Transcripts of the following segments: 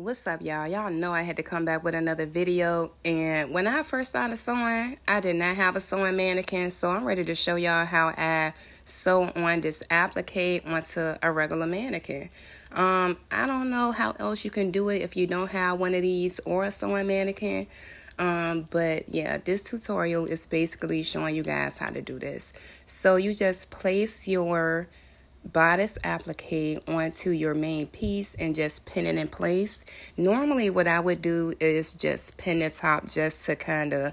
What's up, y'all? Y'all know I had to come back with another video. And when I first started sewing, I did not have a sewing mannequin. So I'm ready to show y'all how I sew on this applique onto a regular mannequin. I don't know how else you can do it if you don't have one of these or a sewing mannequin. But yeah, this tutorial is basically showing you guys how to do this. So you just place your bodice applique onto your main piece and just pin it in place. Normally what I would do is just pin the top just to kind of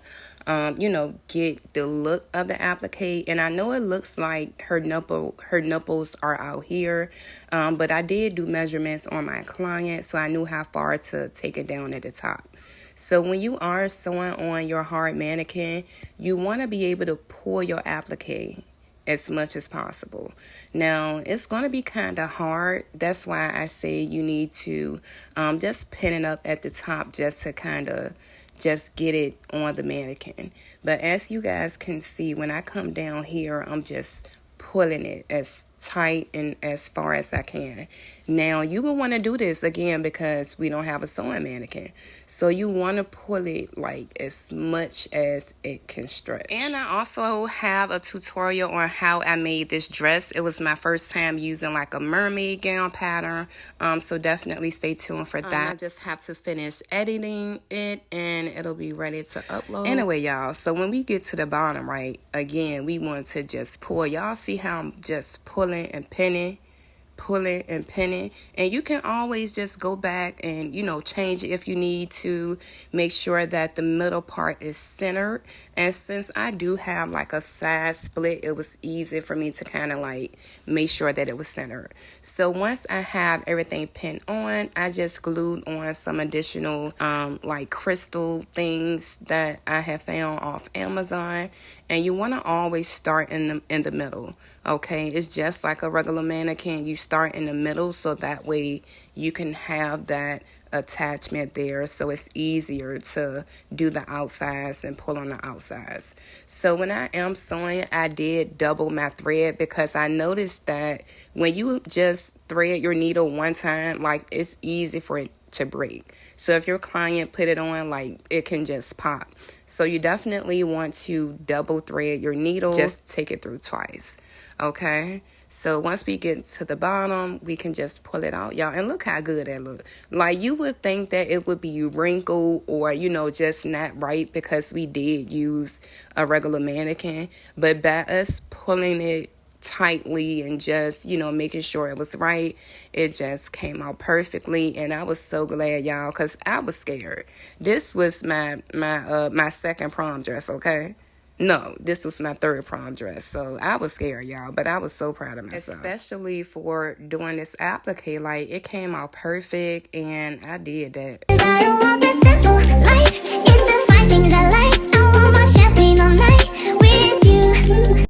get the look of the applique. And I know it looks like her nipples are out here, but I did do measurements on my client, so I knew how far to take it down at the top. So when you are sewing on your hard mannequin, you want to be able to pull your applique as much as possible. Now, it's going to be kind of hard. That's why I say you need to just pin it up at the top just to kind of just get it on the mannequin. But as you guys can see, when I come down here, I'm just pulling it as tight and as far as I can. Now, you will want to do this again because we don't have a sewing mannequin. So you want to pull it like as much as it can stretch. And I also have a tutorial on how I made this dress. It was my first time using like a mermaid gown pattern. So definitely stay tuned for that. I just have to finish editing it and it'll be ready to upload. Anyway, y'all, so when we get to the bottom, right, again, we want to just pull. Y'all see how I'm just pulling and pinning, pulling and pinning, and you can always just go back and change it if you need to. Make sure that the middle part is centered, and since I do have like a side split, it was easy for me to kind of like make sure that it was centered. So once I have everything pinned on, I just glued on some additional like crystal things that I have found off Amazon. And you want to always start in the middle. Okay, it's just like a regular mannequin. You start in the middle so that way you can have that attachment there, so it's easier to do the outsides and pull on the outsides. So when I am sewing, I did double my thread because I noticed that when you just thread your needle one time, like it's easy for it to break. So if your client put it on, like it can just pop. So you definitely want to double thread your needle. Just take it through twice. Okay, so once we get to the bottom, we can just pull it out, y'all. And look how good that look. Like you would think that it would be wrinkled or, just not right because we did use a regular mannequin. But by us pulling it tightly and just making sure it was right, it just came out perfectly. And I was so glad, y'all, because I was scared. This was my second prom dress. Okay, no, this was my third prom dress, so I was scared, y'all, but I was so proud of myself. Especially for doing this applique, like it came out perfect, and I did that.